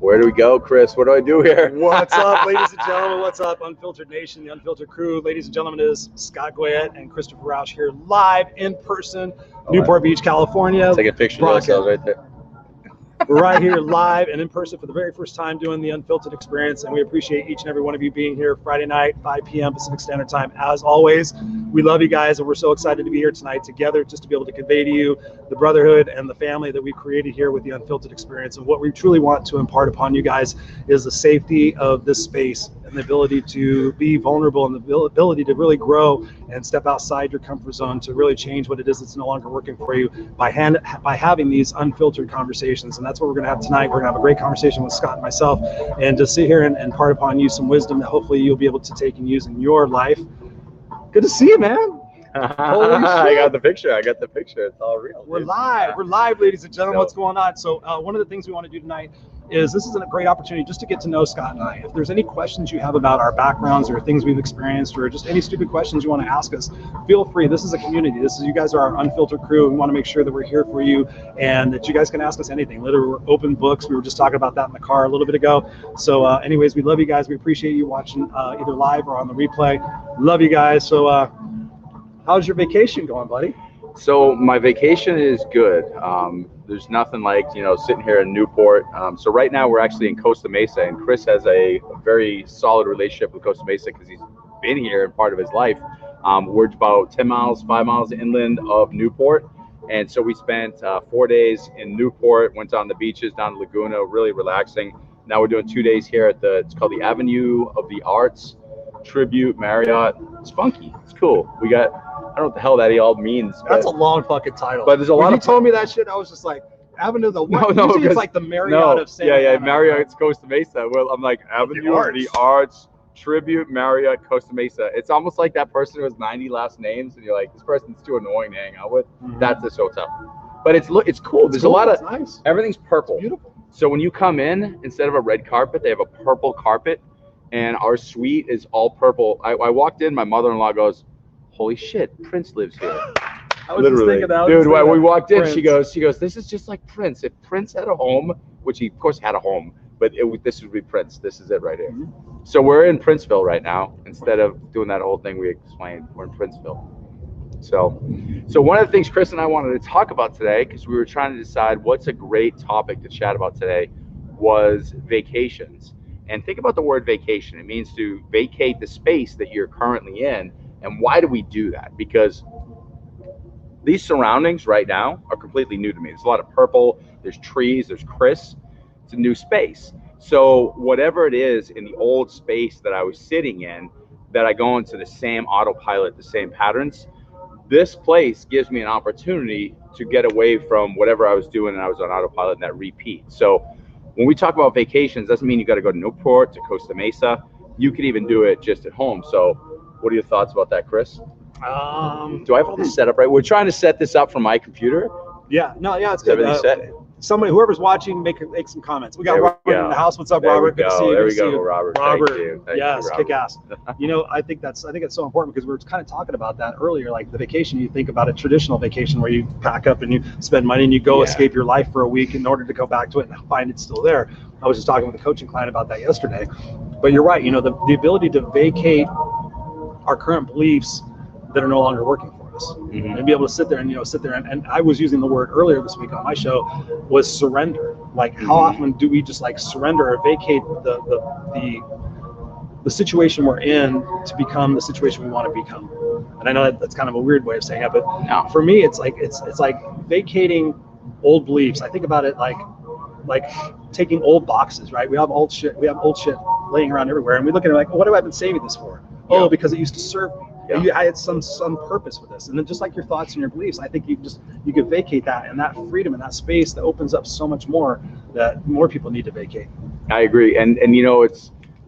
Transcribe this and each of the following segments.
Where do we go, Chris? What do I do here? What's up, ladies and gentlemen? What's up, Unfiltered Nation, the Unfiltered crew? Ladies and gentlemen, it is Scott Goyette and Christopher Rausch here live in person, Newport Beach, California. Take a picture of ourselves right there. We're right here live and in person for the very first time doing the Unfiltered experience, and we appreciate each and every one of you being here Friday night, 5 p.m. Pacific Standard Time. As always, we love you guys, and we're so excited to be here tonight together just to be able to convey to you the brotherhood and the family that we created here with the Unfiltered experience. And what we truly want to impart upon you guys is the safety of this space and the ability to be vulnerable and the ability to really grow and step outside your comfort zone to really change what it is that's no longer working for you by having these unfiltered conversations. And that's what we're going to have tonight. We're going to have a great conversation with Scott and myself and just sit here and impart upon you some wisdom that hopefully you'll be able to take and use in your life. Good to see you, man. Holy shit. I got the picture. It's all real. We're live. We're live, ladies and gentlemen. What's going on? So one of the things we want to do tonight is this is a great opportunity just to get to know Scott and I. If there's any questions you have about our backgrounds or things we've experienced or just any stupid questions you want to ask us, feel free. This is a community. You guys are our Unfiltered crew. We want to make sure that we're here for you and that you guys can ask us anything. Literally, we're open books. We were just talking about that in the car a little bit ago. So anyways, we love you guys. We appreciate you watching either live or on the replay. Love you guys. So how's your vacation going, buddy? So my vacation is good. There's nothing like, sitting here in Newport. So right now we're actually in Costa Mesa, and Chris has a very solid relationship with Costa Mesa because he's been here and part of his life. We're about 5 miles inland of Newport. And so we spent 4 days in Newport, went down the beaches, down to Laguna, really relaxing. Now we're doing 2 days here at it's called the Avenue of the Arts Tribute Marriott. It's funky. It's cool. I don't know what the hell that all means. That's a long fucking title. But there's a lot when of. you told me that shit, I was just like, Avenue of the what? No, usually it's like the Marriott of San Yeah, Diego. Marriott Costa Mesa. Well, I'm like Avenue of the Arts Tribute Marriott Costa Mesa. It's almost like that person who has 90 last names, and you're like, this person's too annoying to hang out with. Mm-hmm. That's this hotel. But it's cool. There's a lot of nice. Everything's purple. It's beautiful. So when you come in, instead of a red carpet, they have a purple carpet, and our suite is all purple. I walked in, my mother-in-law goes, "Holy shit, Prince lives here." I was literally just thinking dude, when we walked in, she goes, "This is just like Prince. If Prince had a home," which he of course had a home, but this would be Prince. This is it right here. Mm-hmm. So we're in Princeville right now. Instead of doing that whole thing we explained, we're in Princeville. So one of the things Chris and I wanted to talk about today, because we were trying to decide what's a great topic to chat about today, was vacations. And think about the word vacation. It means to vacate the space that you're currently in. And why do we do that? Because these surroundings right now are completely new to me. There's a lot of purple, there's trees, there's Chris. It's a new space. So whatever it is in the old space that I was sitting in, that I go into the same autopilot, the same patterns, this place gives me an opportunity to get away from whatever I was doing and I was on autopilot and that repeat. So when we talk about vacations, doesn't mean you got to go to Newport, to Costa Mesa. You could even do it just at home. So what are your thoughts about that, Chris? Do I have all this set up right? We're trying to set this up from my computer. Yeah, it's good. Everything set? Somebody, whoever's watching, make some comments. We got Robert in the house. What's up, Robert? Good to see you. There we go, Robert. Robert, thank you, yes, Robert. kick ass. I think it's so important because we were kind of talking about that earlier. Like the vacation, you think about a traditional vacation where you pack up and you spend money and you go escape your life for a week in order to go back to it and find it's still there. I was just talking with a coaching client about that yesterday. But you're right. The ability to vacate our current beliefs that are no longer working for us, mm-hmm. and be able to sit there and I was using the word earlier this week on my show was surrender. Like how often do we just like surrender or vacate the situation we're in to become the situation we want to become? And I know that's kind of a weird way of saying it, but for me it's like vacating old beliefs. I think about it like taking old boxes, right? We have old shit laying around everywhere, and we look at it like, what have I been saving this for? Yeah. Oh, because it used to serve me. Yeah. I had some purpose with this. And then just like your thoughts and your beliefs, I think you could vacate that, and that freedom and that space that opens up so much more that more people need to vacate. I agree. And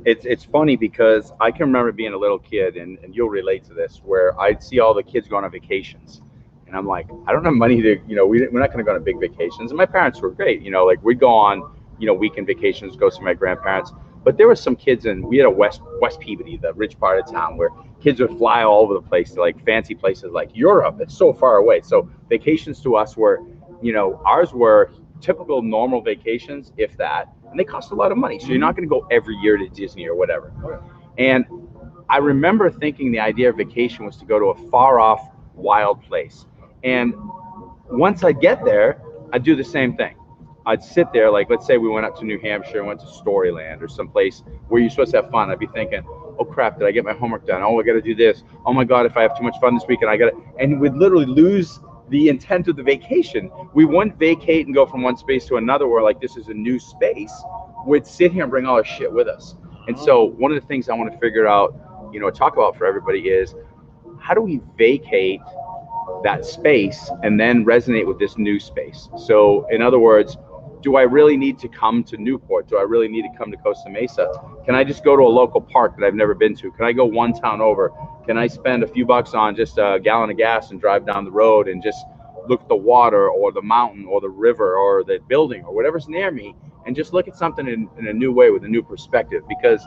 it's funny because I can remember being a little kid, and you'll relate to this, where I'd see all the kids going on vacations. And I'm like, I don't have money to, we're not going to go on big vacations. And my parents were great, like we'd go on, weekend vacations, go see my grandparents. But there were some kids we had a West Peabody, the rich part of town, where kids would fly all over the place to like fancy places like Europe. It's so far away. So vacations to us were, ours were typical normal vacations, if that. and they cost a lot of money. So you're not going to go every year to Disney or whatever. And I remember thinking the idea of vacation was to go to a far off, wild place. And once I get there, I'd do the same thing. I'd sit there, like, let's say we went up to New Hampshire and went to Storyland or someplace where you're supposed to have fun. I'd be thinking, oh crap, did I get my homework done? Oh, I got to do this. Oh my God, if I have too much fun this weekend, I got to, and we'd literally lose the intent of the vacation. We wouldn't vacate and go from one space to another where like this is a new space. We'd sit here and bring all our shit with us. And so one of the things I want to figure out, talk about for everybody is how do we vacate that space and then resonate with this new space? So in other words, do I really need to come to Newport? Do I really need to come to Costa Mesa? Can I just go to a local park that I've never been to? Can I go one town over? Can I spend a few bucks on just a gallon of gas and drive down the road and just look at the water or the mountain or the river or the building or whatever's near me and just look at something in a new way with a new perspective? Because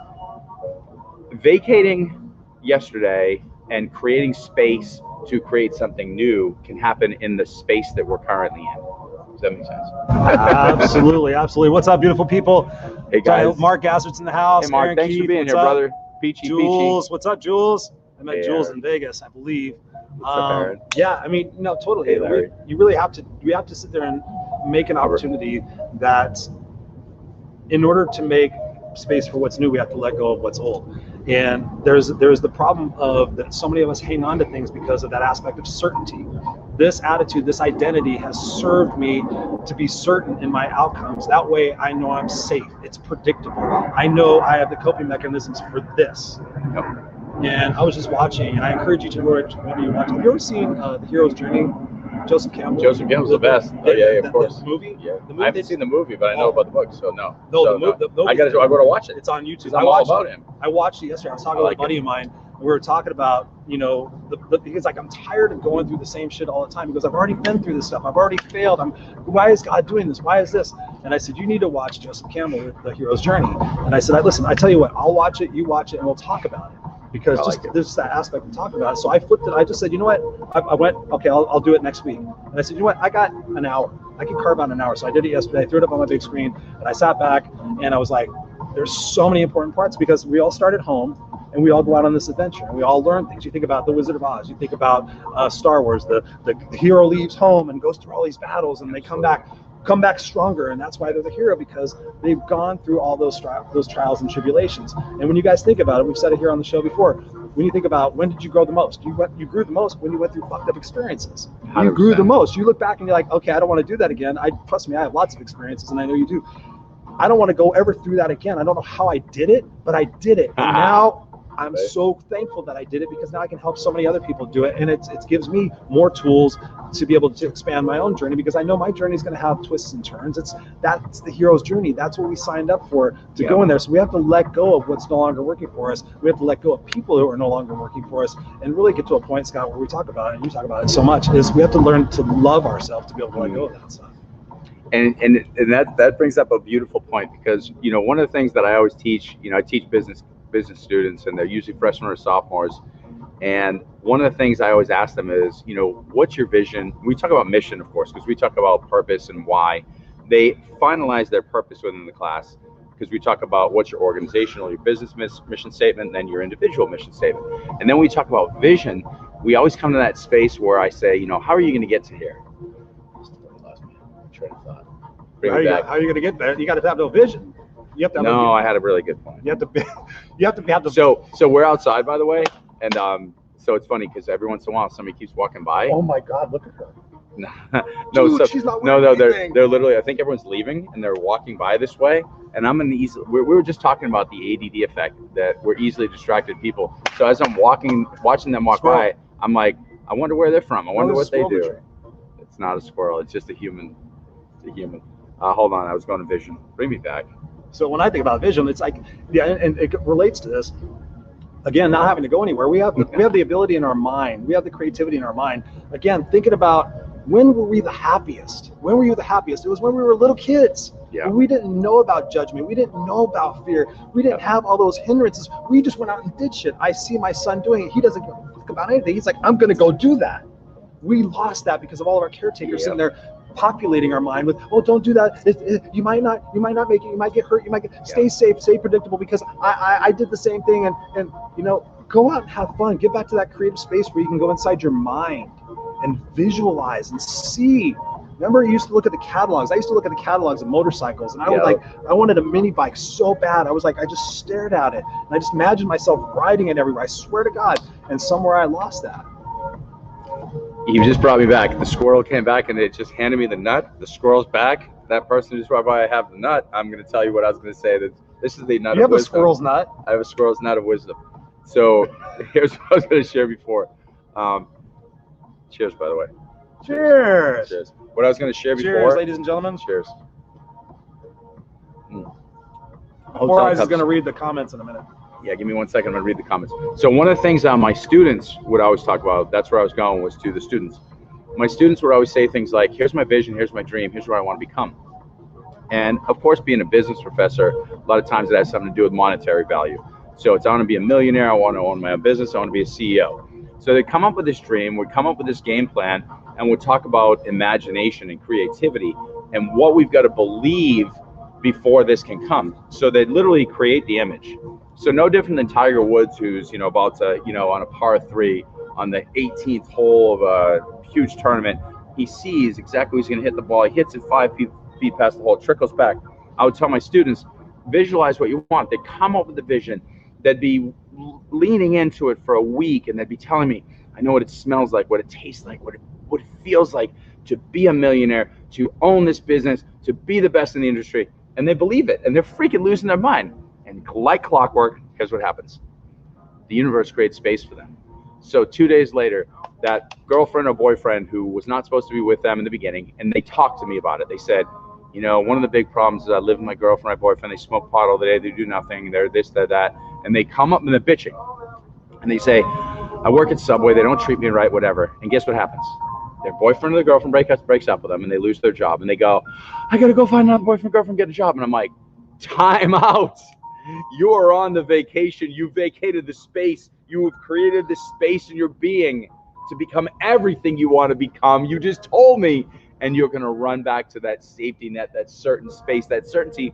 vacating yesterday and creating space to create something new can happen in the space that we're currently in. Does that make sense? Absolutely, absolutely. What's up, beautiful people? Hey guys, Mark Gassert's in the house. Hey Mark, Aaron thanks Keith, for being here, up? brother. Peachy, Jules, what's up, Jules? I met Hey, Jules Aaron. in Vegas, I believe. What's up, Aaron? Yeah, I mean, no, totally. Hey, Larry. You really have to. We have to sit there and make an opportunity that, in order to make space for what's new, we have to let go of what's old. And there's the problem of that so many of us hang on to things because of that aspect of certainty. This attitude, this identity has served me to be certain in my outcomes. That way I know I'm safe. It's predictable. I know I have the coping mechanisms for this. Yep. And I was just watching, and I encourage you to watch. Have you ever seen The Hero's Journey? Joseph Campbell. Joseph Campbell's the best. Oh yeah, of course. The movie? Yeah. The movie I haven't seen the movie, but I know about the book, so no. No, so, the movie. I got to watch it. It's on YouTube. I'm all about him. I watched it yesterday. I was talking with a buddy of mine. And we were talking about, because like I'm tired of going through the same shit all the time. Because I've already been through this stuff. I've already failed. Why is God doing this? Why is this? And I said, you need to watch Joseph Campbell with The Hero's Journey. And I said, listen, I tell you what, I'll watch it, you watch it, and we'll talk about it. Because there's that aspect of talking about it. So I flipped it. I just said, you know what? I went, okay, I'll do it next week. And I said, you know what? I got an hour. I can carve out an hour. So I did it yesterday. I threw it up on my big screen, and I sat back, and I was like, there's so many important parts because we all start at home, and we all go out on this adventure, and we all learn things. You think about The Wizard of Oz. You think about Star Wars. The hero leaves home and goes through all these battles, and they come back stronger, and that's why they're the hero, because they've gone through all those trials and tribulations. And when you guys think about it, we've said it here on the show before, when you think about when did you grow the most, you grew the most when you went through fucked up experiences. 100%. You grew the most. You look back and you're like, okay, I don't want to do that again. Trust me, I have lots of experiences, and I know you do. I don't want to go ever through that again. I don't know how I did it, but I did it. And now I'm so thankful that I did it, because now I can help so many other people do it. And it gives me more tools to be able to expand my own journey, because I know my journey is going to have twists and turns. That's the hero's journey. That's what we signed up for, to go in there. So we have to let go of what's no longer working for us. We have to let go of people who are no longer working for us, and really get to a point, Scott, where we talk about it, and you talk about it so much, is we have to learn to love ourselves to be able to let go of that stuff. And that brings up a beautiful point, because one of the things that I always teach, I teach business students, and they're usually freshmen or sophomores, and one of the things I always ask them is, what's your vision? We talk about mission, of course, because we talk about purpose and why. They finalize their purpose within the class, because we talk about what's your organizational, your business mission statement, and then your individual mission statement. And then we talk about vision. We always come to that space where I say, how are you going to get to here? Train of thought. How are you going to get there? You got to have no vision. You have to have I had a really good point. You have to have the. So we're outside, by the way, and so it's funny because every once in a while somebody keeps walking by. Oh my God! Look at her. Dude, she's not wearing anything. They're literally. I think everyone's leaving and they're walking by this way, and I'm in the easy. We were just talking about the ADD effect, that we're easily distracted people. So as I'm watching them walk by, I'm like, I wonder where they're from. I wonder what they do. It's not a squirrel. It's just a human. It's a human. Hold on, I was going to vision. Bring me back. So when I think about vision, it's like, and it relates to this. Again, not having to go anywhere. We have the ability in our mind. We have the creativity in our mind. Again, thinking about, when were we the happiest? When were you the happiest? It was when we were little kids. Yeah. We didn't know about judgment. We didn't know about fear. We didn't have all those hindrances. We just went out and did shit. I see my son doing it. He doesn't think about anything. He's like, I'm going to go do that. We lost that because of all of our caretakers sitting there populating our mind with, oh, don't do that. You might not make it. You might get hurt. You might get. Stay safe. Stay predictable, because I did the same thing. And you know, go out and have fun. Get back to that creative space where you can go inside your mind and visualize and see. Remember, you used to look at the catalogs. I used to look at the catalogs of motorcycles, and I would I wanted a mini bike so bad. I was like, I just stared at it, and I just imagined myself riding it everywhere. I swear to God. And somewhere I lost that. You just brought me back. The squirrel came back and it just handed me the nut. The squirrel's back. That person just brought by. I have the nut. I'm going to tell you what I was going to say. That this is the nut of wisdom. You have a squirrel's nut? I have a squirrel's nut of wisdom. So here's what I was going to share before. Cheers, by the way. Cheers. Cheers. What I was going to share before. Cheers, ladies and gentlemen. Cheers. Horizon is going to read the comments in a minute. Yeah, give me 1 second. I'm going to read the comments. So one of the things my students would always talk about, that's where I was going, was to the students. My students would always say things like, here's my vision, here's my dream, here's what I want to become. And of course, being a business professor, a lot of times it has something to do with monetary value. So it's, I want to be a millionaire, I want to own my own business, I want to be a CEO. So they come up with this dream, we come up with this game plan, and we'll talk about imagination and creativity and what we've got to believe before this can come. So they literally create the image. So no different than Tiger Woods, who's, you know, about to, you know, on a par 3 on the 18th hole of a huge tournament, he sees exactly where he's going to hit the ball. He hits it 5 feet past the hole, trickles back. I would tell my students, visualize what you want. They'd come up with the vision. They'd be leaning into it for a week, and they'd be telling me, I know what it smells like, what it tastes like, what it feels like to be a millionaire, to own this business, to be the best in the industry. And they believe it, and they're freaking losing their mind. And like clockwork, here's what happens. The universe creates space for them. So 2 days later, that girlfriend or boyfriend who was not supposed to be with them in the beginning, and they talked to me about it. They said, you know, one of the big problems is I live with my girlfriend, my boyfriend, they smoke pot all the day, they do nothing, they're this, they're that. And they come up and they're bitching. And they say, I work at Subway, they don't treat me right, whatever. And guess what happens? Their boyfriend or their girlfriend breaks up with them, and they lose their job. And they go, I got to go find another boyfriend, girlfriend, get a job. And I'm like, time out. You are on the vacation. You vacated the space. You have created the space in your being to become everything you want to become. You just told me, and you're going to run back to that safety net, that certain space, that certainty.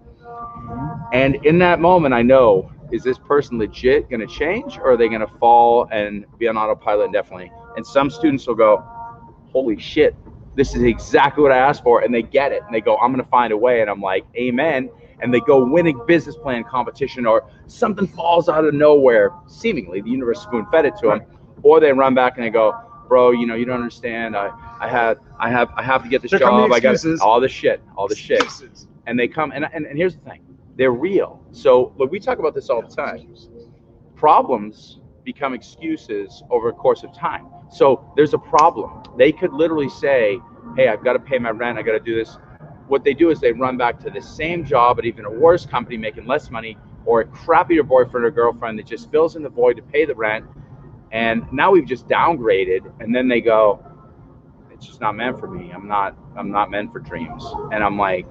And in that moment, I know, is this person legit going to change, or are they going to fall and be on autopilot indefinitely? And some students will go, holy shit, this is exactly what I asked for. And they get it. And they go, I'm going to find a way. And I'm like, amen. And they go win a business plan competition, or something falls out of nowhere. Seemingly, the universe spoon-fed it to them. Or they run back and they go, bro, you know, you don't understand. I have to get this job. I got all the shit. And they come, and here's the thing, they're real. So look, we talk about this all the time. Problems become excuses over a course of time. So there's a problem. They could literally say, hey, I've got to pay my rent. I got to do this. What they do is they run back to the same job at even a worse company, making less money, or a crappier boyfriend or girlfriend that just fills in the void to pay the rent. And now we've just downgraded. And then they go, it's just not meant for me. I'm not meant for dreams. And I'm like,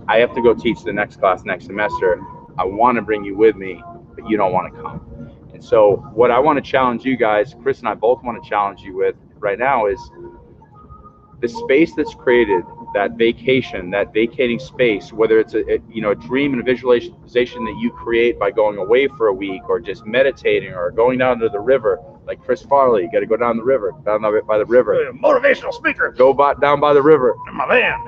I have to go teach the next class next semester. I want to bring you with me, but you don't want to come. And so what I want to challenge you guys, Chris and I both want to challenge you with right now, is the space that's created, that vacation, that vacating space, whether it's a dream and a visualization that you create by going away for a week, or just meditating, or going down to the river, like Chris Farley. You got to go down the river, down by the river. Motivational speaker. Go down by the river. My man.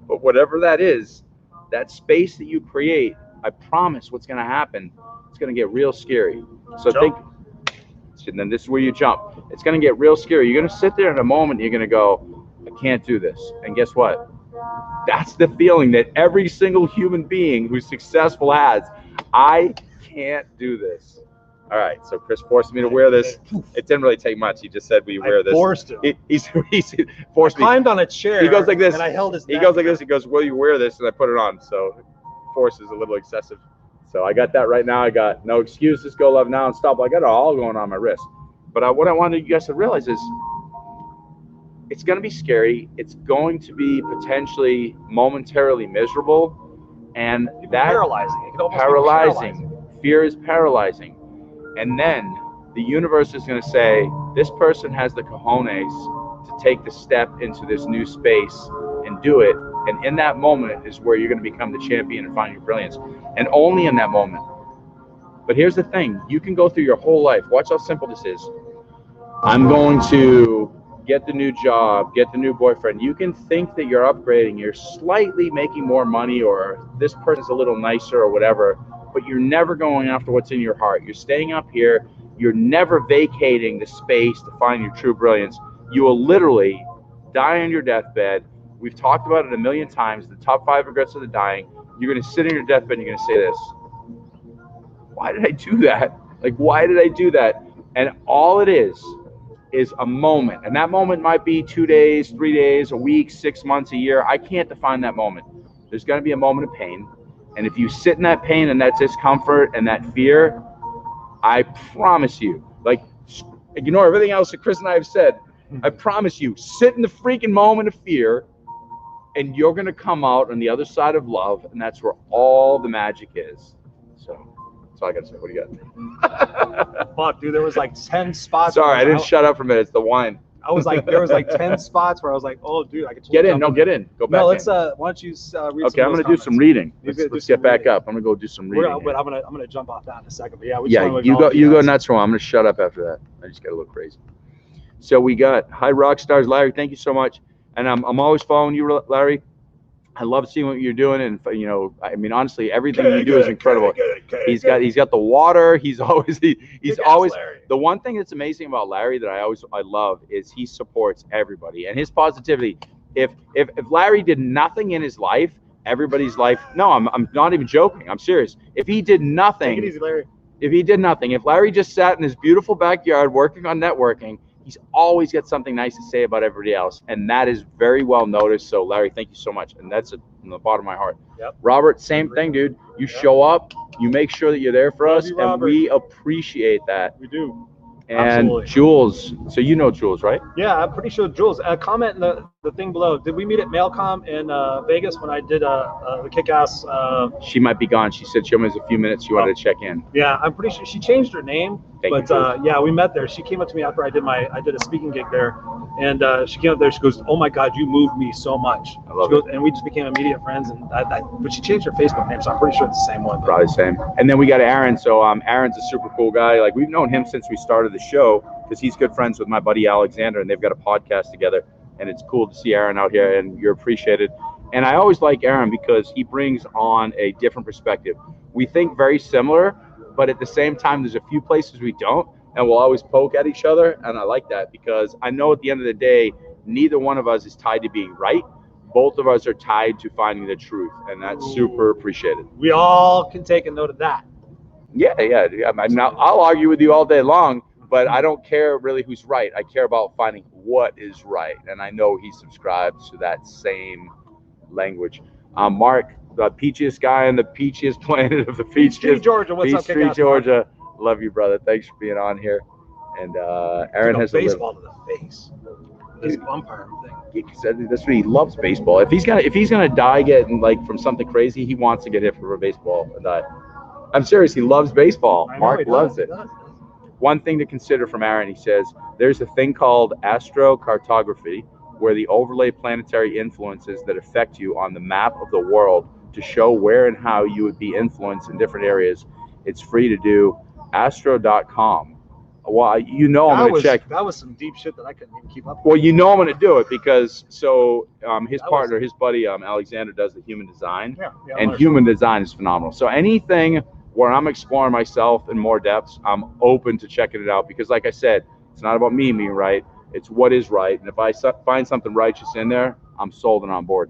But whatever that is, that space that you create, I promise what's going to happen, it's going to get real scary. So and then this is where you jump. It's going to get real scary. You're going to sit there in a moment, you're going to go, I can't do this. And guess what? That's the feeling that every single human being who's successful has. I can't do this. All right, so Chris forced me to wear this. It didn't really take much. He just said, will you wear this? Forced him. He forced me. Climbed on a chair. He goes like this. And I held his neck. He goes like this. He goes, will you wear this? And I put it on. So force is a little excessive. So I got that right now. I got no excuses. Go love now and stop. I got it all going on my wrist. But what I wanted you guys to realize is it's going to be scary. It's going to be potentially momentarily miserable. And that paralyzing. It can almost be paralyzing. Fear is paralyzing. And then the universe is going to say, this person has the cojones to take the step into this new space and do it. And in that moment is where you're going to become the champion and find your brilliance. And only in that moment. But here's the thing. You can go through your whole life. Watch how simple this is. I'm going to get the new job, get the new boyfriend. You can think that you're upgrading. You're slightly making more money, or this person's a little nicer or whatever. But you're never going after what's in your heart. You're staying up here. You're never vacating the space to find your true brilliance. You will literally die on your deathbed. We've talked about it a million times. The top 5 regrets of the dying. You're going to sit in your deathbed and you're going to say this. Why did I do that? Like, why did I do that? And all it is a moment. And that moment might be 2 days, 3 days, a week, 6 months, a year. I can't define that moment. There's going to be a moment of pain. And if you sit in that pain and that discomfort and that fear, I promise you, like, ignore everything else that Chris and I have said. I promise you, sit in the freaking moment of fear, and you're going to come out on the other side of love, and that's where all the magic is. So that's all I got to say. What do you got? Fuck, dude, there was like 10 spots. Sorry, I didn't shut up for a minute. It's the wine. I was like, there was like 10 spots where I was like, oh, dude, I could get in. No, get in. Go back. No, let's. In. Why don't you read? Okay, I'm gonna do some reading. Let's get back up. I'm gonna go do some reading. But I'm gonna jump off that in a second. But yeah, you go nuts for a while. I'm gonna shut up after that. I just got a little crazy. So we got hi rock stars, Larry. Thank you so much. And I'm always following you, Larry. I love seeing what you're doing, and you know, I mean, honestly, everything you do is incredible. He's got the water. He's always the one thing that's amazing about Larry that I love is he supports everybody and his positivity. If Larry did nothing in his life, everybody's life. No, I'm not even joking. I'm serious. If he did nothing, take it easy, Larry. If he did nothing, if Larry just sat in his beautiful backyard working on networking, he's always got something nice to say about everybody else, and that is very well noticed. So, Larry, thank you so much, and that's from the bottom of my heart. Yep. Robert, same thing, dude. You show up, you make sure that you're there for us, and we appreciate that. We do. And absolutely. Jules, so you know Jules, right? Yeah, I'm pretty sure Jules. Comment in the thing below. Did we meet at Mailcom in Vegas when I did the kick-ass? She might be gone. She said she only has a few minutes. She wanted to check in. Yeah, I'm pretty sure she changed her name. But yeah, we met there. She came up to me after I did a speaking gig there, and she came up there. She goes, "Oh my God, you moved me so much." I love it. And we just became immediate friends. And but she changed her Facebook name, so I'm pretty sure it's the same one. Probably the same. And then we got Aaron. So Aaron's a super cool guy. Like, we've known him since we started the show because he's good friends with my buddy Alexander, and they've got a podcast together. And it's cool to see Aaron out here, and you're appreciated. And I always like Aaron because he brings on a different perspective. We think very similar, but at the same time, there's a few places we don't, and we'll always poke at each other. And I like that because I know at the end of the day, neither one of us is tied to being right. Both of us are tied to finding the truth, and that's super appreciated. We all can take a note of that. Yeah. I mean, I'll argue with you all day long, but I don't care really who's right. I care about finding what is right, and I know he subscribes to that same language. Mark, the peachiest guy on the peachiest planet of the peachiest, Georgia. What's up, Peachtree, Georgia? Love you, brother. Thanks for being on here. And Aaron has baseball to the face. This umpire thing. That's what he loves, baseball. If he's gonna die getting like from something crazy, he wants to get hit from a baseball and die. I'm serious. He loves baseball. Mark loves it. One thing to consider from Aaron, he says, there's a thing called astrocartography, where they overlay planetary influences that affect you on the map of the world to show where and how you would be influenced in different areas. It's free to do. Astro.com. Well, you know I'm going to check. That was some deep shit that I couldn't even keep up with. Well, you know I'm going to do it because his partner, his buddy Alexander, does the human design. Yeah, and human design is phenomenal. So anything where I'm exploring myself in more depths, I'm open to checking it out because, like I said, it's not about me being right. It's what is right. And if I find something righteous in there, I'm sold and on board.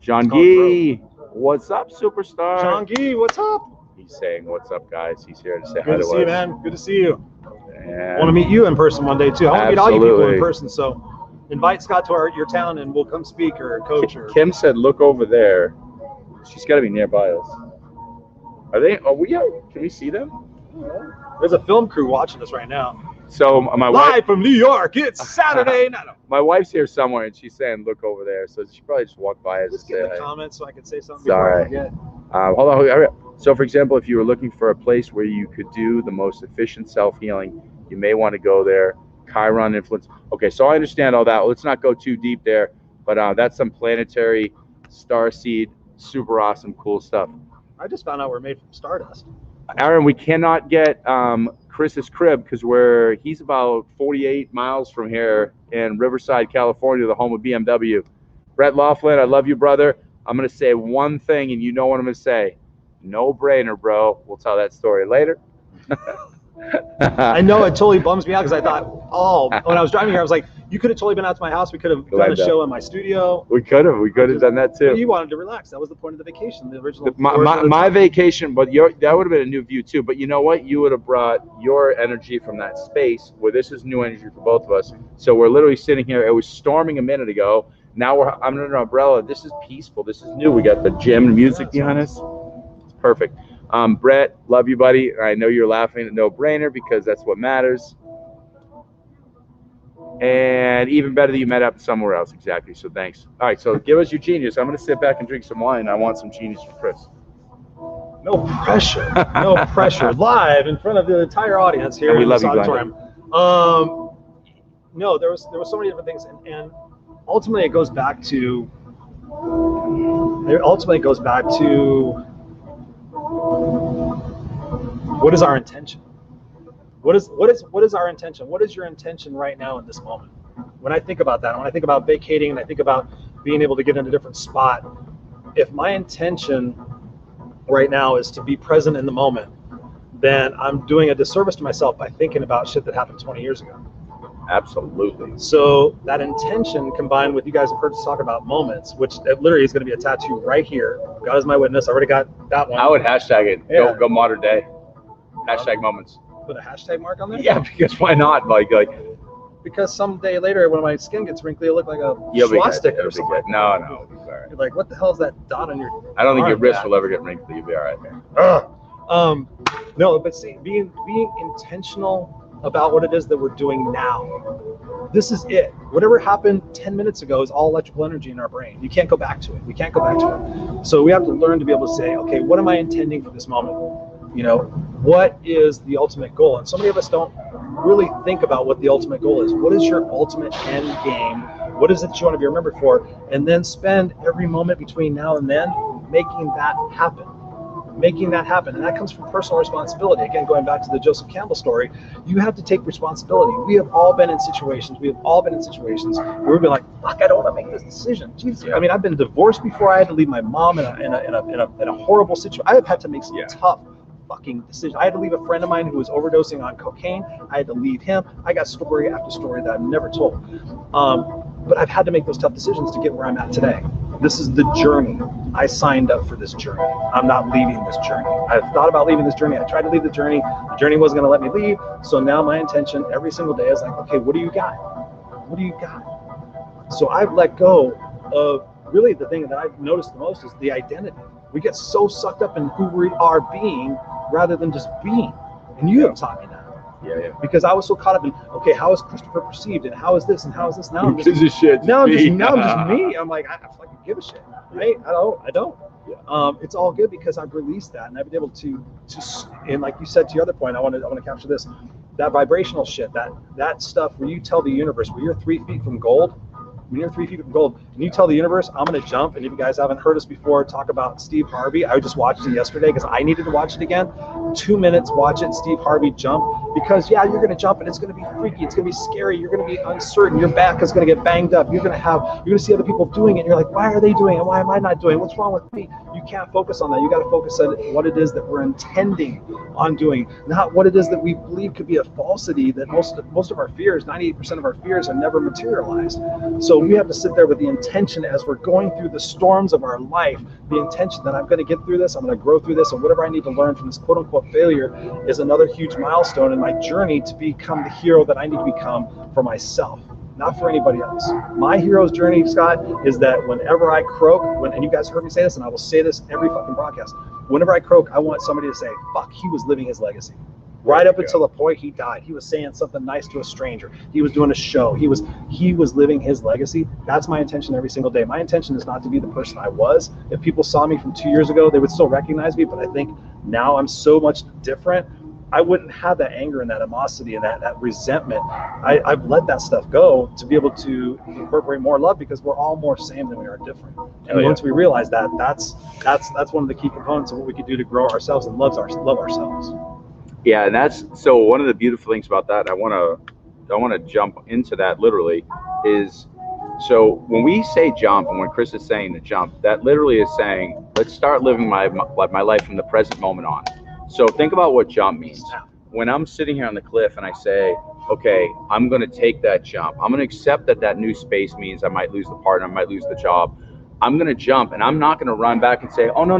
John Gee, what's up, superstar? John Gee, what's up? He's saying, what's up, guys? He's here to say hi to us. Good to see you, man. Good to see you. And I want to meet you in person one day, too. I want to meet all you people in person. So invite Scott to your town, and we'll come speak or coach. Kim said, look over there. She's got to be nearby us. Are they? Are we out? Can we see them? There's a film crew watching us right now. So my live wife from New York. It's Saturday night. My wife's here somewhere, and she's saying, "Look over there." So she probably just walked by us. Let's get in the comments so I can say something. Sorry. Hold on. So, for example, if you were looking for a place where you could do the most efficient self-healing, you may want to go there. Chiron influence. Okay, so I understand all that. Let's not go too deep there, but that's some planetary starseed, super awesome, cool stuff. I just found out we're made from stardust. Aaron, we cannot get Chris's crib because he's about 48 miles from here in Riverside, California, the home of BMW. Brett Laughlin, I love you, brother. I'm going to say one thing, and you know what I'm going to say. No brainer, bro. We'll tell that story later. I know it totally bums me out because I thought, when I was driving here, I was like, you could have totally been out to my house. We could have done a show in my studio. We could have done that too. You wanted to relax. That was the point of the vacation, the original. My vacation, but that would have been a new view too. But you know what? You would have brought your energy from that space where this is new energy for both of us. So we're literally sitting here. It was storming a minute ago. Now we're under an umbrella. This is peaceful. This is new. We got the gym and music behind us. It's perfect. Brett, love you, buddy. I know you're laughing at no brainer because that's what matters. And even better that you met up somewhere else. Exactly. So thanks. All right. So give us your genius. I'm going to sit back and drink some wine. I want some genius for Chris. No pressure. No pressure. Live in front of the entire audience here in this auditorium. No, there was so many different things, and ultimately it goes back to. What is our intention? What is our intention? What is your intention right now in this moment? When I think about that, when I think about vacating and I think about being able to get in a different spot, if my intention right now is to be present in the moment, then I'm doing a disservice to myself by thinking about shit that happened 20 years ago. Absolutely. So that intention combined with, you guys have heard us talk about moments, which literally is going to be a tattoo right here. God is my witness. I already got that one. I would hashtag it. Yeah. Go modern day. Hashtag moments. Put a hashtag mark on there? Yeah, because why not? Like because someday later when my skin gets wrinkly, it'll look like a swastika or something. No, it'll be all right. You're like, what the hell is that dot on your I don't think your wrist will ever get wrinkly. You'll be all right there. No, but see, being intentional about what it is that we're doing now. This is it. Whatever happened 10 minutes ago is all electrical energy in our brain. You can't go back to it. We can't go back to it. So we have to learn to be able to say, okay, what am I intending for this moment? You know, what is the ultimate goal? And so many of us don't really think about what the ultimate goal is. What is your ultimate end game? What is it you want to be remembered for? And then spend every moment between now and then making that happen. And that comes from personal responsibility. Again, going back to the Joseph Campbell story, you have to take responsibility. We have all been in situations where we've been like, fuck, I don't want to make this decision. Jesus. I mean, I've been divorced before. I had to leave my mom in a horrible situation. I have had to make some tough fucking decisions. I had to leave a friend of mine who was overdosing on cocaine. I had to leave him. I got story after story that I've never told. But I've had to make those tough decisions to get where I'm at today. This is the journey. I signed up for this journey. I'm not leaving this journey. I thought about leaving this journey. I tried to leave the journey. The journey wasn't going to let me leave. So now my intention every single day is like, okay, what do you got? What do you got? So I've let go of really the thing that I've noticed the most is the identity. We get so sucked up in who we are being rather than just being. And you have taught me that. Yeah. Because I was so caught up in, okay, how is Christopher perceived, and how is this, and how is this? Now I'm just shit. Now I'm just me. I'm like, I fucking give a shit, right? I don't. Yeah. It's all good because I've released that, and I've been able to, and like you said to your other point, I want to capture this, that vibrational shit, that stuff where you tell the universe, where you're 3 feet from gold. When you're 3 feet from gold, and you tell the universe, I'm going to jump. And if you guys haven't heard us before talk about Steve Harvey, I just watched it yesterday because I needed to watch it again. 2 minutes, watch it, Steve Harvey jump. Because you're going to jump and it's going to be freaky. It's going to be scary. You're going to be uncertain. Your back is going to get banged up. You're going to see other people doing it. And you're like, why are they doing it? Why am I not doing it? What's wrong with me? You can't focus on that. You got to focus on what it is that we're intending on doing, not what it is that we believe could be a falsity that most of our fears, 98% of our fears, are never materialized. So we have to sit there with the intention as we're going through the storms of our life, the intention that I'm going to get through this, I'm going to grow through this, and whatever I need to learn from this quote unquote failure is another huge milestone in my journey to become the hero that I need to become for myself, not for anybody else. My hero's journey, Scott, is that whenever I croak, and you guys heard me say this, and I will say this every fucking broadcast, whenever I croak, I want somebody to say, fuck, he was living his legacy. Right up until the point he died, he was saying something nice to a stranger. He was doing a show. He was living his legacy. That's my intention every single day. My intention is not to be the person I was. If people saw me from 2 years ago, they would still recognize me. But I think now I'm so much different. I wouldn't have that anger and that animosity and that resentment. I've let that stuff go to be able to incorporate more love, because we're all more same than we are different. And once we realize that, that's one of the key components of what we could do to grow ourselves and love ourselves. Yeah, and that's so one of the beautiful things about that. I want to jump into that literally is, so when we say jump, and when Chris is saying to jump, that literally is saying, let's start living my life from the present moment on. So think about what jump means. When I'm sitting here on the cliff and I say, okay, I'm going to take that jump. I'm going to accept that new space means I might lose the partner, I might lose the job. I'm going to jump, and I'm not going to run back and say, oh, no,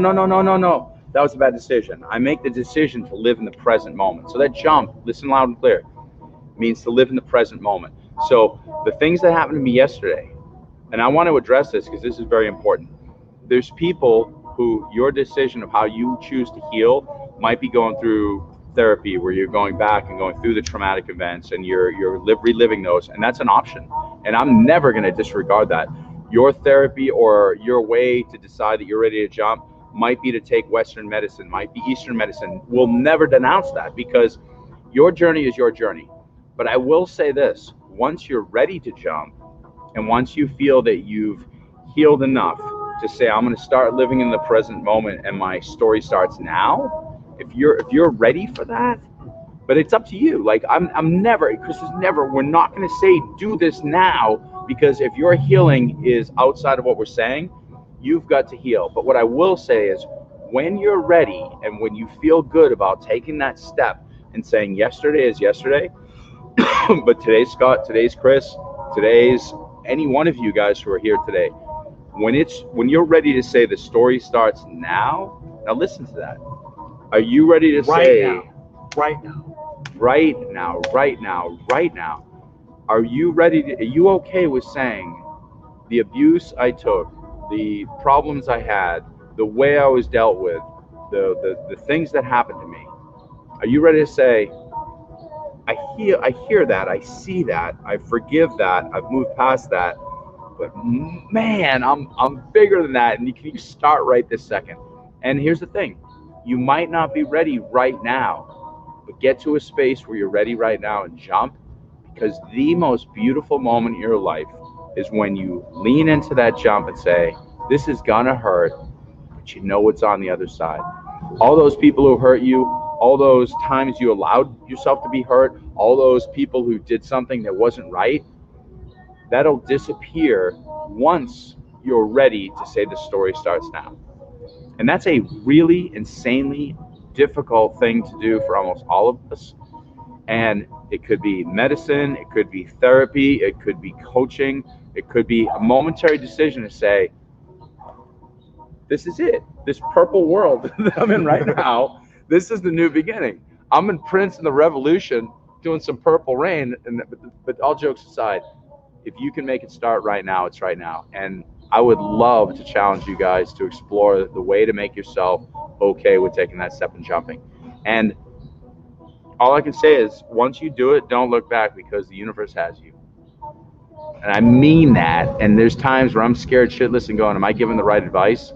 that was a bad decision. I make the decision to live in the present moment. So that jump, listen loud and clear, means to live in the present moment. So the things that happened to me yesterday, and I want to address this because this is very important. There's people who your decision of how you choose to heal might be going through therapy, where you're going back and going through the traumatic events and you're reliving those, and that's an option. And I'm never going to disregard that. Your therapy or your way to decide that you're ready to jump might be to take Western medicine, might be Eastern medicine. We'll never denounce that, because your journey is your journey. But I will say this, once you're ready to jump, and once you feel that you've healed enough to say, I'm going to start living in the present moment and my story starts now, if you're ready for that, but it's up to you. Like I'm never, Chris is never, we're not going to say do this now, because if your healing is outside of what we're saying, you've got to heal. But what I will say is, when you're ready and when you feel good about taking that step and saying yesterday is yesterday, but today's Scott, today's Chris, today's any one of you guys who are here today, when you're ready to say the story starts now listen to that. Are you ready to say right now? Are you ready to, are you okay with saying the abuse I took, the problems I had, the way I was dealt with, the things that happened to me? Are you ready to say, I hear that, I see that, I forgive that, I've moved past that, but man, I'm bigger than that, and can you start right this second? And here's the thing, you might not be ready right now, but get to a space where you're ready right now and jump, because the most beautiful moment in your life is when you lean into that jump and say, this is gonna hurt, but you know what's on the other side. All those people who hurt you, all those times you allowed yourself to be hurt, all those people who did something that wasn't right, that'll disappear once you're ready to say the story starts now. And that's a really insanely difficult thing to do for almost all of us. And it could be medicine, it could be therapy, it could be coaching, it could be a momentary decision to say, this is it. This purple world that I'm in right now, this is the new beginning. I'm in Prince and the Revolution doing some Purple Rain, but all jokes aside, if you can make it start right now, it's right now. And I would love to challenge you guys to explore the way to make yourself okay with taking that step and jumping. And all I can say is, once you do it, don't look back, because the universe has you. And I mean that. And there's times where I'm scared shitless and going, am I giving the right advice?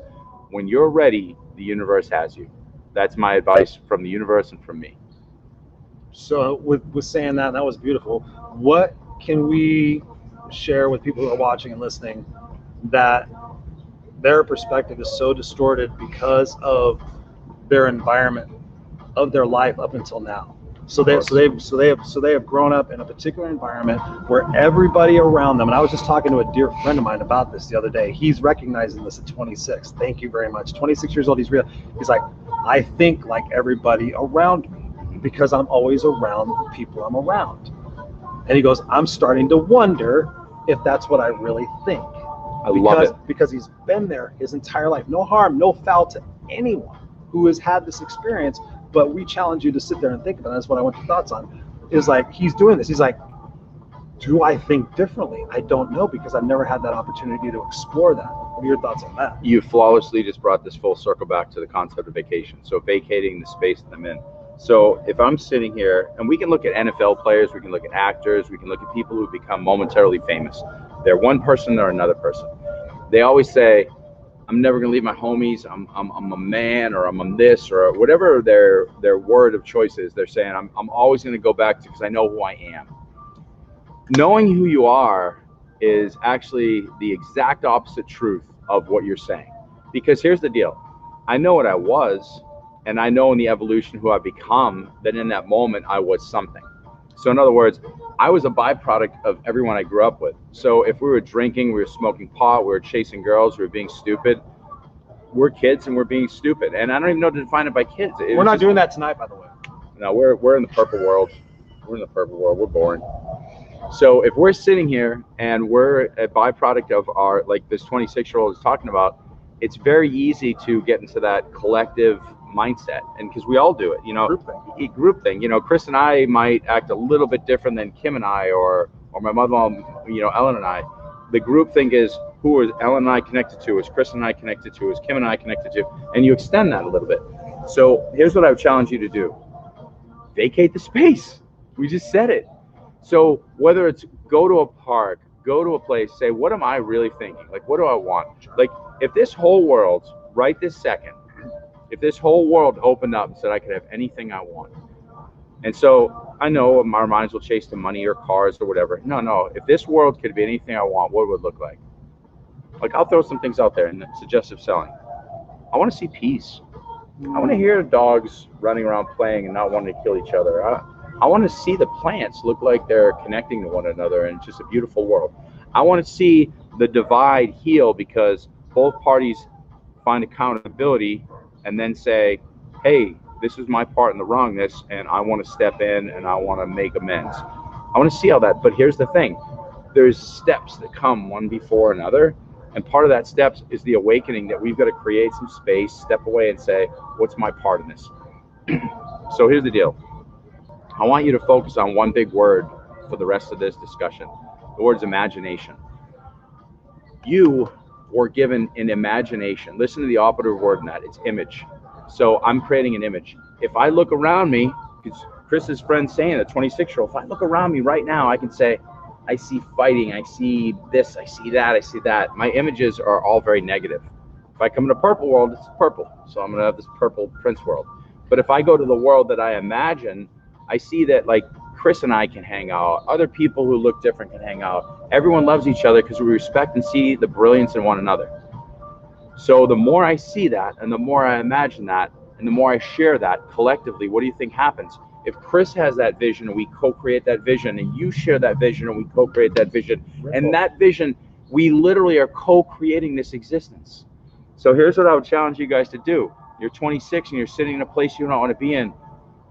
When you're ready, the universe has you. That's my advice from the universe and from me. So with saying that, that was beautiful. What can we share with people who are watching and listening that their perspective is so distorted because of their environment of their life up until now? So they have grown up in a particular environment where everybody around them, and I was just talking to a dear friend of mine about this the other day. He's recognizing this at 26. Thank you very much. 26 years old. He's like, I think like everybody around me because I'm always around the people I'm around. And he goes, I'm starting to wonder if that's what I really think. Love it. Because he's been there his entire life. No harm, no foul to anyone who has had this experience. But we challenge you to sit there and think about it. That's what I want your thoughts on. Is like, he's doing this. He's like, do I think differently? I don't know, because I've never had that opportunity to explore that. What are your thoughts on that? You flawlessly just brought this full circle back to the concept of vacation. So vacating the space that I'm in. So if I'm sitting here, and we can look at NFL players, we can look at actors, we can look at people who become momentarily famous. They're one person or another person. They always say, I'm never gonna leave my homies. I'm a man, or I'm this, or whatever their word of choice is. They're saying I'm always gonna go back to, because I know who I am. Knowing who you are is actually the exact opposite truth of what you're saying. Because here's the deal. I know what I was, and I know in the evolution who I've become, that in that moment I was something. So in other words, I was a byproduct of everyone I grew up with. So if we were drinking, we were smoking pot, we were chasing girls, we were being stupid, we're kids and we're being stupid. And I don't even know to define it by kids. We're not doing that tonight, by the way. No, we're in the purple world. We're in the purple world. We're boring. So if we're sitting here and we're a byproduct of our, like this 26-year-old is talking about, it's very easy to get into that collective mindset, and because we all do it, you know, group thing. You know, Chris and I might act a little bit different than Kim and I, or my mother-in-law, you know, Ellen and I. The group thing is, who is Ellen and I connected to? Is Chris and I connected to? Is Kim and I connected to? And you extend that a little bit. So here's what I would challenge you to do: vacate the space. We just said it. So whether it's go to a park, go to a place, say, what am I really thinking? Like, what do I want? Like, if this whole world, right this second, if this whole world opened up and said I could have anything I want. And so I know our minds will chase to money or cars or whatever. No. If this world could be anything I want, what would it look like? Like, I'll throw some things out there in suggestive selling. I want to see peace. I want to hear dogs running around playing and not wanting to kill each other. I want to see the plants look like they're connecting to one another, and just a beautiful world. I want to see the divide heal because both parties find accountability and then say, hey, this is my part in the wrongness, and I want to step in and I want to make amends. I want to see all that. But here's the thing. There's steps that come one before another. And part of that steps is the awakening that we've got to create some space, step away and say, what's my part in this? So here's the deal. I want you to focus on one big word for the rest of this discussion. The word is imagination. You were given an imagination. Listen to the operative word in that. It's image. So I'm creating an image. If I look around me, because Chris's friend saying, the 26-year-old, if I look around me right now, I can say, I see fighting, I see this, I see that, I see that. My images are all very negative. If I come in a purple world, it's purple. So I'm going to have this purple Prince world. But if I go to the world that I imagine, I see that, like, Chris and I can hang out. Other people who look different can hang out. Everyone loves each other because we respect and see the brilliance in one another. So the more I see that, and the more I imagine that, and the more I share that collectively, what do you think happens? If Chris has that vision and we co-create that vision, and you share that vision and we co-create that vision, and that vision, we literally are co-creating this existence. So here's what I would challenge you guys to do. You're 26 and you're sitting in a place you don't want to be in.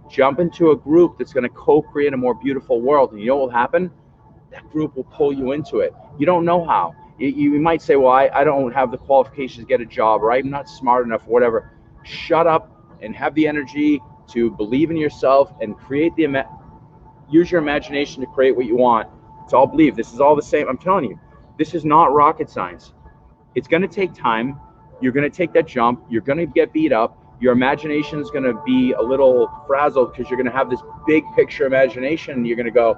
Jump into a group that's going to co-create a more beautiful world. And you know what will happen? That group will pull you into it. You don't know how. You might say, well, I don't have the qualifications to get a job, or I'm not smart enough, or whatever. Shut up and have the energy to believe in yourself and create use your imagination to create what you want. It's all belief. This is all the same. I'm telling you, this is not rocket science. It's going to take time. You're going to take that jump. You're going to get beat up. Your imagination is going to be a little frazzled because you're going to have this big picture imagination. And you're going to go,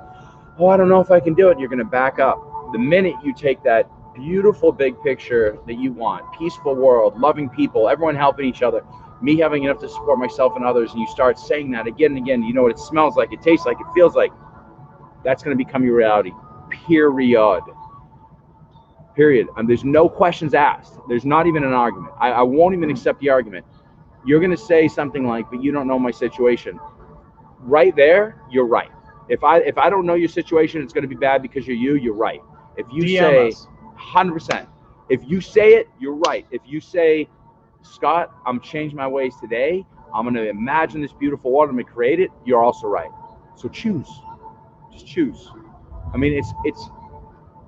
oh, I don't know if I can do it. And you're going to back up. The minute you take that beautiful big picture that you want, peaceful world, loving people, everyone helping each other, me having enough to support myself and others, and you start saying that again and again, you know what it smells like, it tastes like, it feels like, that's going to become your reality. Period. There's no questions asked. There's not even an argument. I won't even accept the argument. You're going to say something like, but you don't know my situation. Right there, you're right. If I don't know your situation, it's going to be bad because you're right. If you say 100%, if you say it, you're right. If you say, Scott, I'm changing my ways today, I'm going to imagine this beautiful world, I'm going to create it, you're also right. So choose. Just choose. I mean,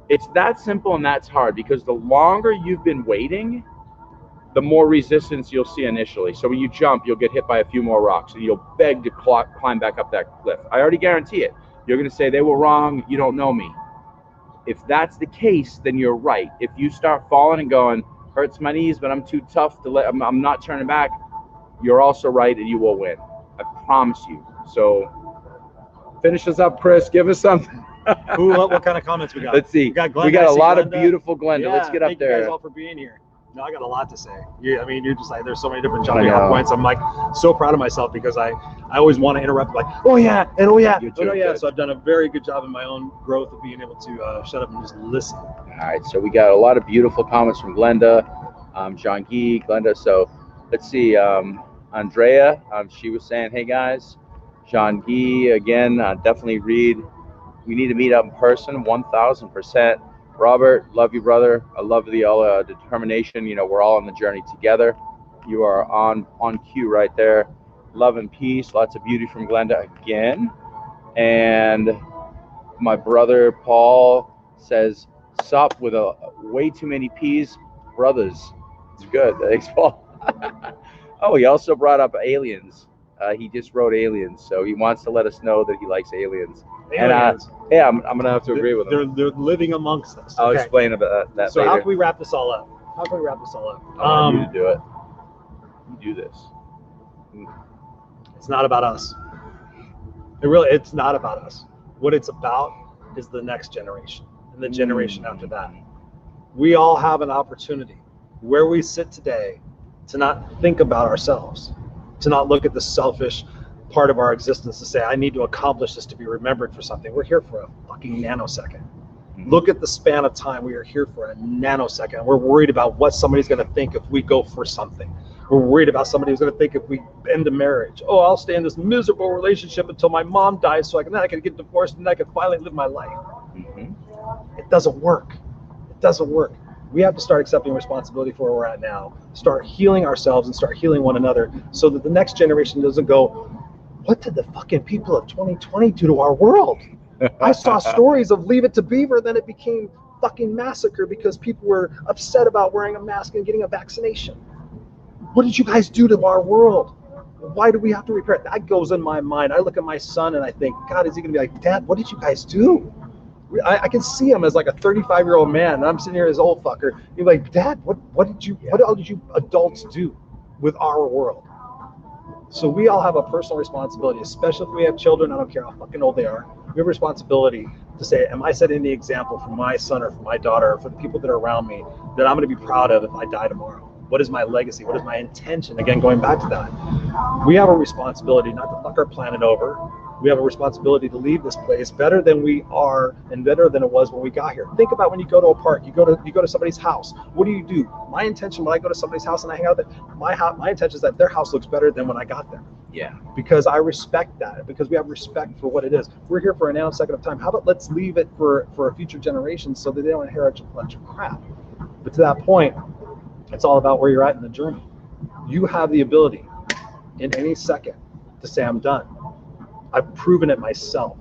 it's that simple, and that's hard, because the longer you've been waiting, the more resistance you'll see initially. So when you jump, you'll get hit by a few more rocks, and you'll beg to climb back up that cliff. I already guarantee it. You're going to say, they were wrong, you don't know me. If that's the case, then you're right. If you start falling and going, hurts my knees, but I'm too tough to I'm not turning back, you're also right, and you will win. I promise you. So finish us up, Chris. Give us something. What kind of comments we got? Let's see. We got a lot of beautiful Glenda. Yeah, let's get up there. Thank you guys all for being here. No, I got a lot to say. I mean, you're just like, there's so many different jumping off points. I'm like so proud of myself because I always want to interrupt, like, oh yeah, and oh yeah, and oh yeah. So I've done a very good job in my own growth of being able to shut up and just listen. All right, so we got a lot of beautiful comments from Glenda, Jean-Guy, Glenda. So let's see, Andrea, she was saying, hey guys, Jean-Guy, again, definitely read. We need to meet up in person, 1000%. Robert, love you, brother. I love the determination. You know, we're all on the journey together. You are on cue right there. Love and peace. Lots of beauty from Glenda again. And my brother Paul says, sup with a way too many P's, brothers. It's good. Thanks, Paul. Oh, he also brought up aliens. He just wrote aliens, so he wants to let us know that he likes aliens. Aliens. And yeah, I'm gonna have to agree with him. They're living amongst us. I'll explain about that so later. How can we wrap this all up? I want you to do it. You do this. It's not about us. It's not about us. What it's about is the next generation and the generation after that. We all have an opportunity where we sit today to not think about ourselves, to not look at the selfish part of our existence to say, I need to accomplish this to be remembered for something. We're here for a fucking nanosecond. Look at the span of time. We are here for a nanosecond. We're worried about what somebody's going to think if we go for something. We're worried about somebody who's going to think if we end a marriage. Oh, I'll stay in this miserable relationship until my mom dies so then I can get divorced and then I can finally live my life. It doesn't work. It doesn't work. We have to start accepting responsibility for where we're at now, start healing ourselves and start healing one another so that the next generation doesn't go, what did the fucking people of 2020 do to our world? I saw stories of Leave It to Beaver, then it became fucking massacre because people were upset about wearing a mask and getting a vaccination. What did you guys do to our world? Why do we have to repair it? That goes in my mind. I look at my son and I think, God, is he going to be like, Dad, what did you guys do? I can see him as like a 35-year-old man, and I'm sitting here as old fucker. You're like, Dad, what all did you adults do with our world? So we all have a personal responsibility, especially if we have children. I don't care how fucking old they are. We have a responsibility to say, am I setting the example for my son or for my daughter or for the people that are around me that I'm going to be proud of if I die tomorrow? What is my legacy? What is my intention? Again, going back to that, we have a responsibility not to fuck our planet over. We have a responsibility to leave this place better than we are and better than it was when we got here. Think about when you go to a park, you go to somebody's house. What do? My intention when I go to somebody's house and I hang out there, my intention is that their house looks better than when I got there. Yeah. Because I respect that, because we have respect for what it is. We're here for a nanosecond of time. How about let's leave it for a future generation so that they don't inherit a bunch of crap. But to that point, it's all about where you're at in the journey. You have the ability in any second to say, I'm done. I've proven it myself.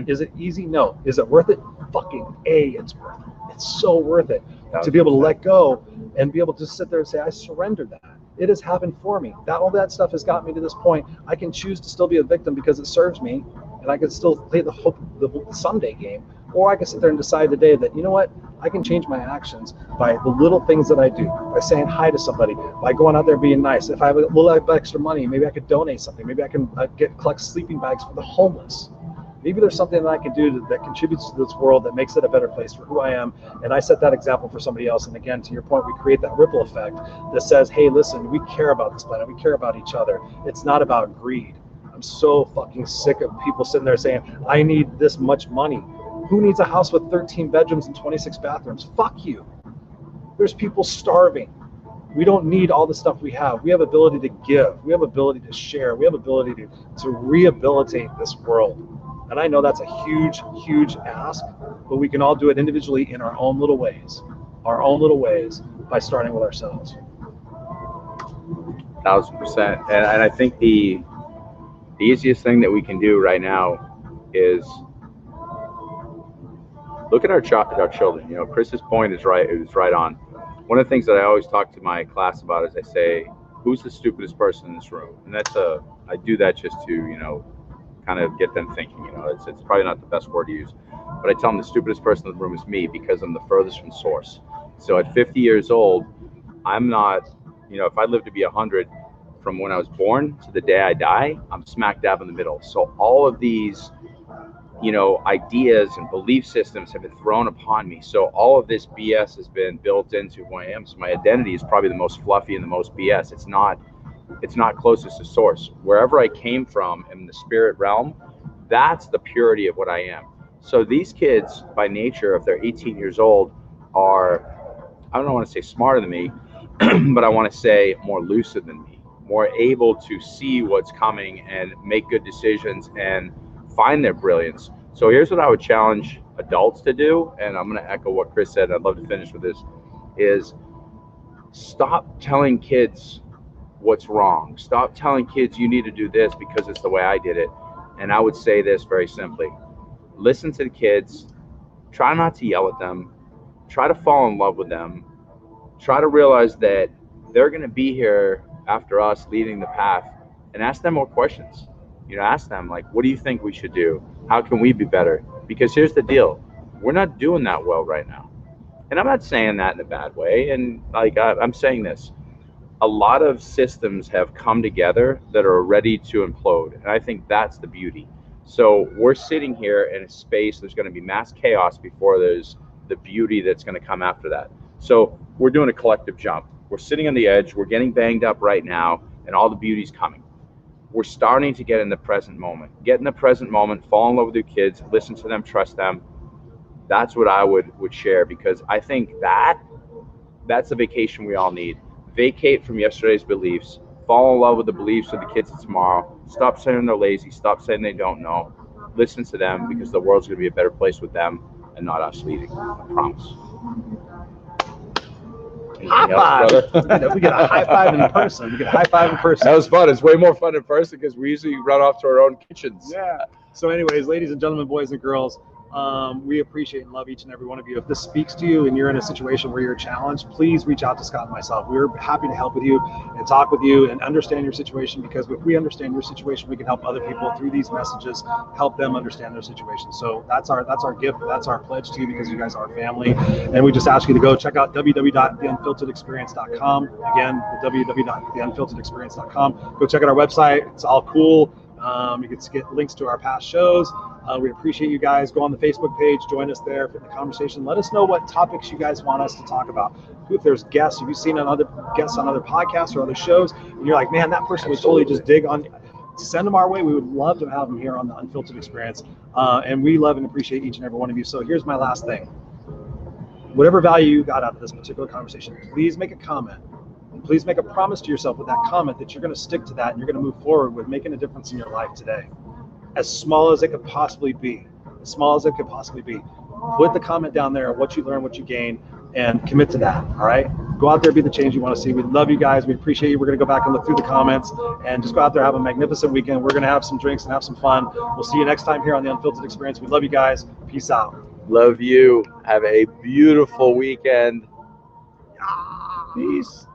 Is it easy? No. Is it worth it? Fucking A, it's worth it. It's so worth it to be able to let go and be able to sit there and say, I surrendered that. It has happened for me. All that stuff has got me to this point. I can choose to still be a victim because it serves me, and I can still play the someday game, or I can sit there and decide today that, you know what, I can change my actions by the little things that I do, by saying hi to somebody, by going out there being nice. If I have a little extra money, maybe I could donate something. Maybe I can collect sleeping bags for the homeless. Maybe there's something that I can do that contributes to this world that makes it a better place for who I am. And I set that example for somebody else. And again, to your point, we create that ripple effect that says, hey, listen, we care about this planet. We care about each other. It's not about greed. I'm so fucking sick of people sitting there saying, I need this much money. Who needs a house with 13 bedrooms and 26 bathrooms? Fuck you. There's people starving. We don't need all the stuff we have. We have ability to give. We have ability to share. We have ability to rehabilitate this world. And I know that's a huge, huge ask, but we can all do it individually in our own little ways by starting with ourselves. 1000%. And I think the easiest thing that we can do right now is look at our children. You know, Chris's point is right. It was right on. One of the things that I always talk to my class about is I say, who's the stupidest person in this room? And I do that just to, you know, kind of get them thinking. You know, it's probably not the best word to use, but I tell them the stupidest person in the room is me because I'm the furthest from source. So at 50 years old, I'm not, you know, if I live to be 100 from when I was born to the day I die, I'm smack dab in the middle. So all of these ideas and belief systems have been thrown upon me. So all of this BS has been built into who I am. So my identity is probably the most fluffy and the most BS. It's not closest to source. Wherever I came from in the spirit realm, that's the purity of what I am. So these kids, by nature, if they're 18 years old, are, I don't want to say smarter than me, but I want to say more lucid than me, more able to see what's coming and make good decisions and find their brilliance. So here's what I would challenge adults to do, and I'm going to echo what Chris said. I'd love to finish with this, is stop telling kids what's wrong. Stop telling kids you need to do this because it's the way I did it. And I would say this very simply: listen to the kids, try not to yell at them, try to fall in love with them, try to realize that they're going to be here after us leading the path, and ask them more questions. Ask them, like, what do you think we should do? How can we be better? Because here's the deal, we're not doing that well right now. And I'm not saying that in a bad way. And I'm saying this, a lot of systems have come together that are ready to implode. And I think that's the beauty. So we're sitting here in a space, there's going to be mass chaos before there's the beauty that's going to come after that. So we're doing a collective jump. We're sitting on the edge. We're getting banged up right now, and all the beauty's coming. We're starting to get in the present moment. Get in the present moment, fall in love with your kids, listen to them, trust them. That's what I would share, because I think that's the vacation we all need. Vacate from yesterday's beliefs, fall in love with the beliefs of the kids of tomorrow. Stop saying they're lazy, stop saying they don't know. Listen to them, because the world's going to be a better place with them and not us leading. I promise. High five. We get a high five in person. That was fun. It's way more fun in person because we usually run off to our own kitchens. Yeah. So anyways, ladies and gentlemen, boys and girls, we appreciate and love each and every one of you. If this speaks to you and you're in a situation where you're challenged, please reach out to Scott and myself. We're happy to help with you and talk with you and understand your situation, because if we understand your situation, we can help other people through these messages, help them understand their situation. So that's our gift, that's our pledge to you, because you guys are family. And we just ask you to go check out www.theunfilteredexperience.com. Again, www.theunfilteredexperience.com. Go check out our website. It's all cool. You can get links to our past shows. We appreciate you guys. Go on the Facebook page, join us there for the conversation. Let us know what topics you guys want us to talk about. If there's guests, if you've seen other guests on other podcasts or other shows, and you're like, man, that person would totally just dig on, send them our way. We would love to have them here on the Unfiltered Experience. And we love and appreciate each and every one of you. So here's my last thing. Whatever value you got out of this particular conversation, please make a comment. Please make a promise to yourself with that comment that you're going to stick to that and you're going to move forward with making a difference in your life today. As small as it could possibly be. As small as it could possibly be. Put the comment down there, what you learn, what you gain, and commit to that, all right? Go out there, be the change you want to see. We love you guys. We appreciate you. We're going to go back and look through the comments and just go out there, have a magnificent weekend. We're going to have some drinks and have some fun. We'll see you next time here on the Unfiltered Experience. We love you guys. Peace out. Love you. Have a beautiful weekend. Peace.